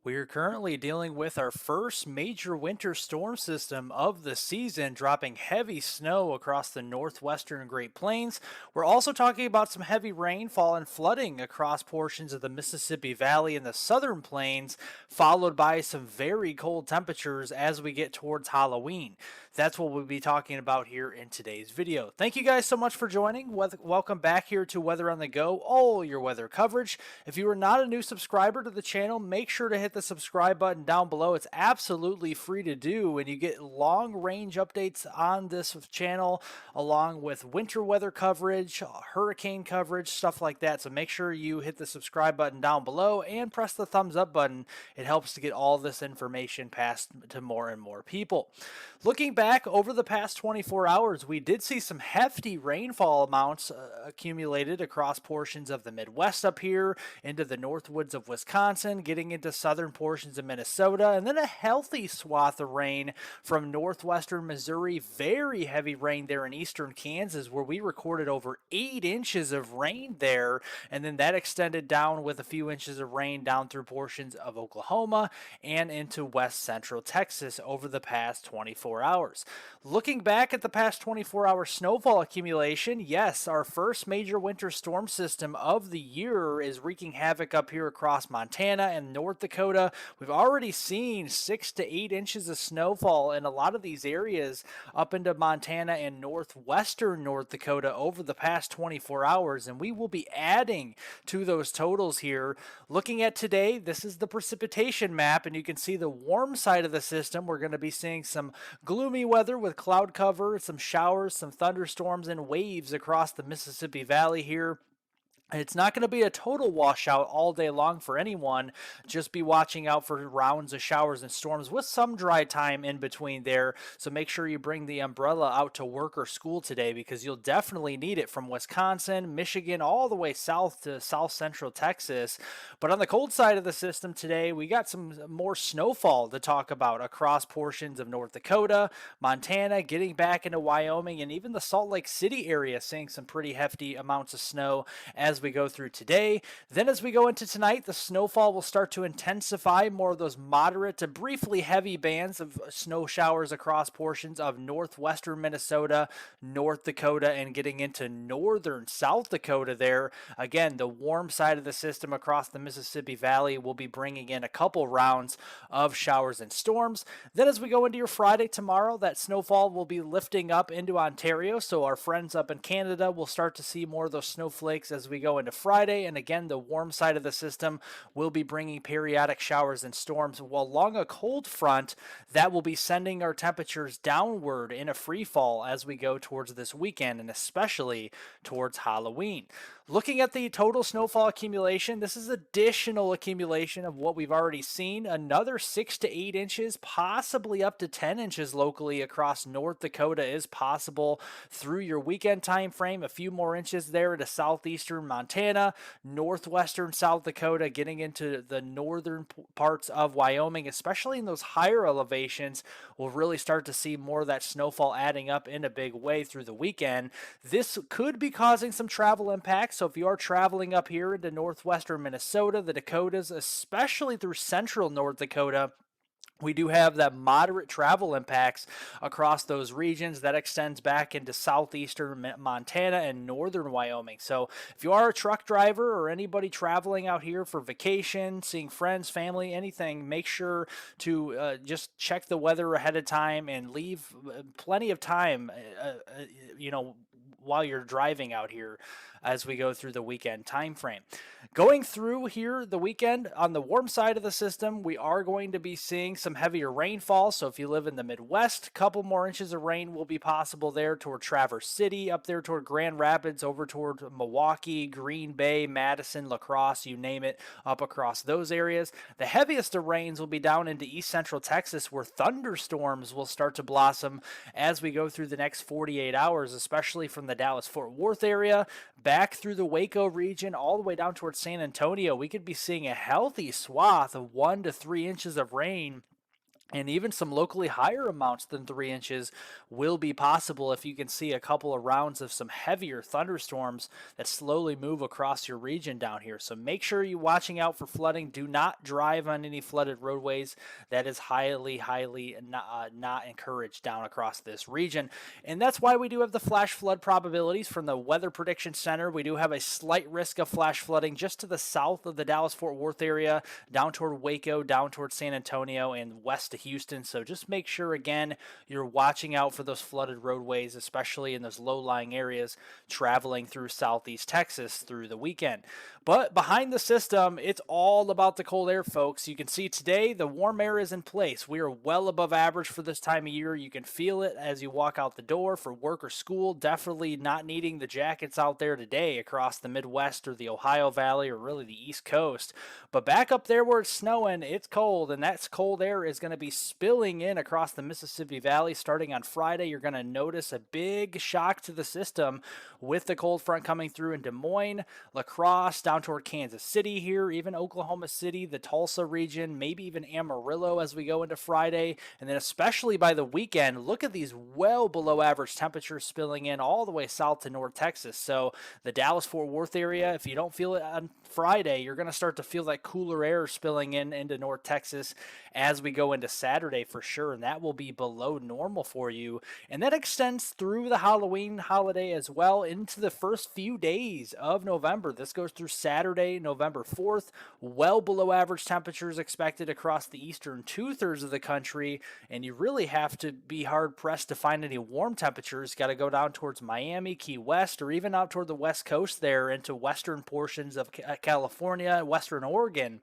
We're currently dealing with our first major winter storm system of the season, dropping heavy snow across the northwestern Great Plains. We're also talking about some heavy rainfall and flooding across portions of the Mississippi Valley and the southern plains, followed by some very cold temperatures as we get towards Halloween. That's what we'll be talking about here in today's video. Thank you guys so much for joining. Welcome back here to Weather on the Go, all your weather coverage. If you are not a new subscriber to the channel, make sure to hit the subscribe button down below. It's absolutely free to do, and you get long range updates on this channel along with winter weather coverage, hurricane coverage, stuff like that. So make sure you hit the subscribe button down below and press the thumbs up button. It helps to get all this information passed to more and more people. Looking back over the past 24 hours, we did see some hefty rainfall amounts accumulated across portions of the Midwest up here, into the northwoods of Wisconsin, getting into southern portions of Minnesota, and then a healthy swath of rain from northwestern Missouri. Very heavy rain there in eastern Kansas, where we recorded over 8 inches of rain there, and then that extended down with a few inches of rain down through portions of Oklahoma and into west central Texas over the past 24 hours. Looking back at the past 24-hour snowfall accumulation, yes, our first major winter storm system of the year is wreaking havoc up here across Montana and North Dakota. We've already seen 6 to 8 inches of snowfall in a lot of these areas up into Montana and northwestern North Dakota over the past 24 hours, and we will be adding to those totals here. Looking at today, this is the precipitation map, and you can see the warm side of the system. We're going to be seeing some gloomy weather with cloud cover, some showers, some thunderstorms, and waves across the Mississippi Valley here. It's not going to be a total washout all day long for anyone. Just be watching out for rounds of showers and storms with some dry time in between there. So make sure you bring the umbrella out to work or school today, because you'll definitely need it from Wisconsin, Michigan, all the way south to south central Texas. But on the cold side of the system today, we got some more snowfall to talk about across portions of North Dakota, Montana, getting back into Wyoming, and even the Salt Lake City area, seeing some pretty hefty amounts of snow as we go through today. Then as we go into tonight, the snowfall will start to intensify. More of those moderate to briefly heavy bands of snow showers across portions of northwestern Minnesota, North Dakota, and getting into northern South Dakota there. Again, the warm side of the system across the Mississippi Valley will be bringing in a couple rounds of showers and storms. Then as we go into your Friday tomorrow, that snowfall will be lifting up into Ontario. So our friends up in Canada will start to see more of those snowflakes as we go into Friday. And again, the warm side of the system will be bringing periodic showers and storms, while along a cold front that will be sending our temperatures downward in a free fall as we go towards this weekend, and especially towards Halloween. Looking at the total snowfall accumulation, this is additional accumulation of what we've already seen. Another 6 to 8 inches, possibly up to 10 inches locally across North Dakota is possible through your weekend time frame. A few more inches there to southeastern Montana, northwestern South Dakota, getting into the northern parts of Wyoming, especially in those higher elevations. We'll really start to see more of that snowfall adding up in a big way through the weekend. This could be causing some travel impacts. So if you are traveling up here into northwestern Minnesota, the Dakotas, especially through central North Dakota, we do have that moderate travel impacts across those regions that extends back into southeastern Montana and northern Wyoming. So if you are a truck driver or anybody traveling out here for vacation, seeing friends, family, anything, make sure to just check the weather ahead of time and leave plenty of time, you know, while you're driving out here as we go through the weekend time frame. Going through here the weekend, on the warm side of the system, we are going to be seeing some heavier rainfall. So if you live in the Midwest, a couple more inches of rain will be possible there toward Traverse City, up there toward Grand Rapids, over toward Milwaukee, Green Bay, Madison, La Crosse, you name it, up across those areas. The heaviest of rains will be down into east central Texas, where thunderstorms will start to blossom as we go through the next 48 hours, especially from the Dallas-Fort Worth area, back through the Waco region, all the way down towards San Antonio. We could be seeing a healthy swath of 1 to 3 inches of rain And even some locally higher amounts than 3 inches will be possible if you can see a couple of rounds of some heavier thunderstorms that slowly move across your region down here. So make sure you're watching out for flooding. Do not drive on any flooded roadways. That is highly not encouraged down across this region. And that's why we do have the flash flood probabilities from the Weather Prediction Center. We do have a slight risk of flash flooding just to the south of the Dallas Fort Worth area, down toward Waco, down toward San Antonio, and west to Houston. So just make sure, again, you're watching out for those flooded roadways, especially in those low-lying areas traveling through southeast Texas through the weekend. But behind the system, it's all about the cold air, folks. You can see today the warm air is in place. We are well above average for this time of year. You can feel it as you walk out the door for work or school. Definitely not needing the jackets out there today across the Midwest or the Ohio Valley or really the East Coast. But back up there where it's snowing, it's cold, and that cold air is going to be spilling in across the Mississippi Valley starting on Friday. You're going to notice a big shock to the system with the cold front coming through in Des Moines, La Crosse, down toward Kansas City here, even Oklahoma City, the Tulsa region, maybe even Amarillo as we go into Friday. And then especially by the weekend, look at these well below average temperatures spilling in all the way south to North Texas. So the Dallas-Fort Worth area, if you don't feel it on Friday, you're going to start to feel that cooler air spilling in into North Texas as we go into Saturday for sure, and that will be below normal for you. And that extends through the Halloween holiday as well into the first few days of November. This goes through Saturday, November 4th. Well below average temperatures expected across the eastern two-thirds of the country, and you really have to be hard-pressed to find any warm temperatures. Got to go down towards Miami, Key West, or even out toward the west coast there into western portions of California, western Oregon,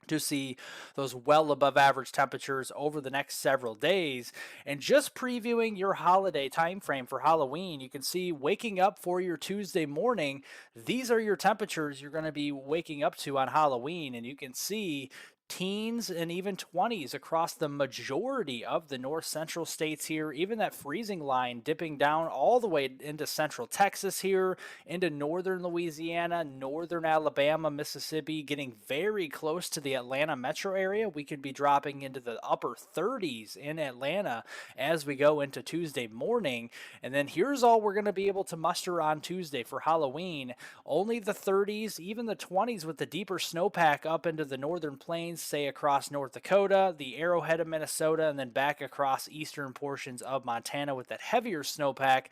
to see those well above average temperatures over the next several days. And just previewing your holiday time frame for Halloween, you can see waking up for your Tuesday morning, these are your temperatures you're going to be waking up to on Halloween. And you can see teens and even 20s across the majority of the north central states here, even that freezing line dipping down all the way into central Texas here, into northern Louisiana, northern Alabama, Mississippi, getting very close to the Atlanta metro area. We could be dropping into the upper 30s in Atlanta as we go into Tuesday morning. And then here's all we're going to be able to muster on Tuesday for Halloween. Only the 30s, even the 20s with the deeper snowpack up into the northern plains, say across North Dakota, the Arrowhead of Minnesota, and then back across eastern portions of Montana with that heavier snowpack.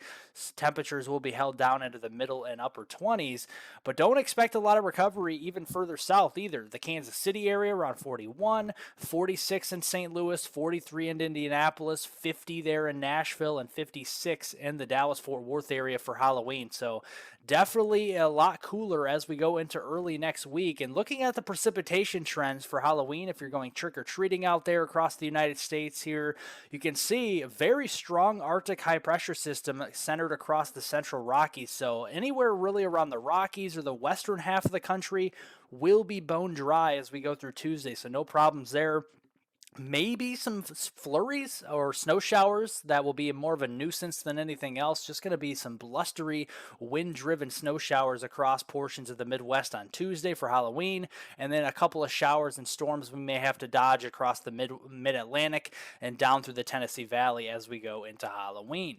Temperatures will be held down into the middle and upper 20s, but don't expect a lot of recovery even further south either. The Kansas City area around 41, 46 in St. Louis, 43 in Indianapolis, 50 there in Nashville, and 56 in the Dallas-Fort Worth area for Halloween. So definitely a lot cooler as we go into early next week. And looking at the precipitation trends for Halloween, if you're going trick-or-treating out there across the United States here, you can see a very strong Arctic high-pressure system centered across the central Rockies. So anywhere really around the Rockies or the western half of the country will be bone dry as we go through Tuesday. So no problems there. Maybe some flurries or snow showers that will be more of a nuisance than anything else. Just going to be some blustery, wind-driven snow showers across portions of the Midwest on Tuesday for Halloween, and then a couple of showers and storms we may have to dodge across the mid-Atlantic and down through the Tennessee Valley as we go into Halloween.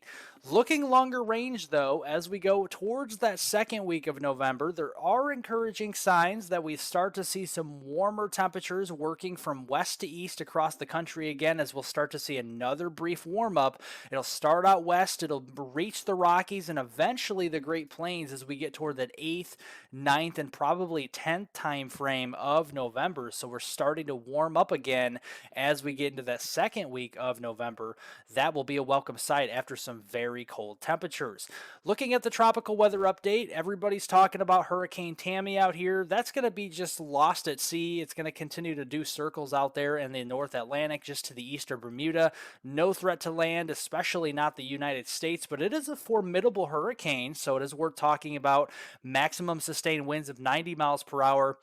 Looking longer range, though, as we go towards that second week of November, there are encouraging signs that we start to see some warmer temperatures working from west to east across the country again, as we'll start to see another brief warm-up. It'll start out west, it'll reach the Rockies, and eventually the Great Plains as we get toward that 8th, 9th, and probably 10th time frame of November. So we're starting to warm up again as we get into that second week of November. That will be a welcome sight after some very cold temperatures. Looking at the tropical weather update, everybody's talking about Hurricane Tammy out here. That's going to be just lost at sea. It's going to continue to do circles out there in the North Atlantic, just to the east of Bermuda. No threat to land, especially not the United States, but it is a formidable hurricane, so it is worth talking about. Maximum sustained winds of 90 miles per hour.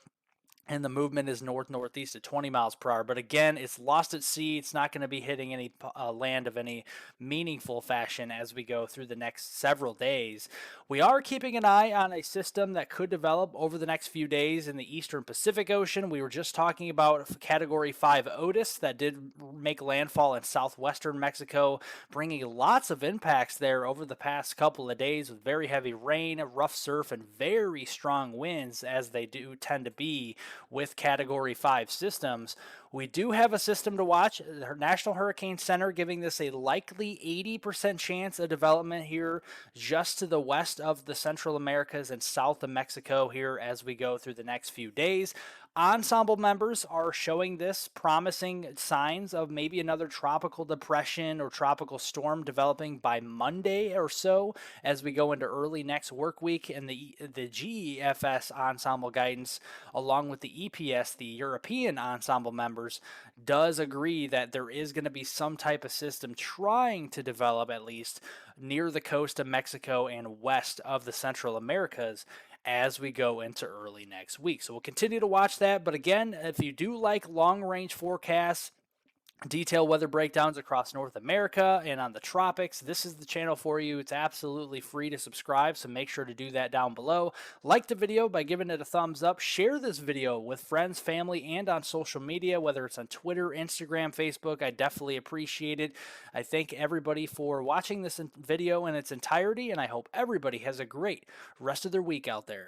and the movement is north-northeast at 20 miles per hour. But again, it's lost at sea. It's not going to be hitting any land of any meaningful fashion as we go through the next several days. We are keeping an eye on a system that could develop over the next few days in the eastern Pacific Ocean. We were just talking about Category 5 Otis that did make landfall in southwestern Mexico, bringing lots of impacts there over the past couple of days with very heavy rain, rough surf, and very strong winds, as they do tend to be with Category 5 systems. We do have a system to watch. The National Hurricane Center giving this a likely 80% chance of development here just to the west of the Central Americas and south of Mexico here as we go through the next few days. Ensemble members are showing this promising signs of maybe another tropical depression or tropical storm developing by Monday or so as we go into early next work week. And the GEFS ensemble guidance, along with the EPS, the European ensemble members, does agree that there is going to be some type of system trying to develop at least near the coast of Mexico and west of the Central Americas as we go into early next week. So we'll continue to watch that. But again, if you do like long range forecasts, detailed weather breakdowns across North America and on the tropics, this is the channel for you. It's absolutely free to subscribe, so make sure to do that down below. Like the video by giving it a thumbs up. Share this video with friends, family, and on social media, whether it's on Twitter, Instagram, Facebook. I definitely appreciate it. I thank everybody for watching this video in its entirety, and I hope everybody has a great rest of their week out there.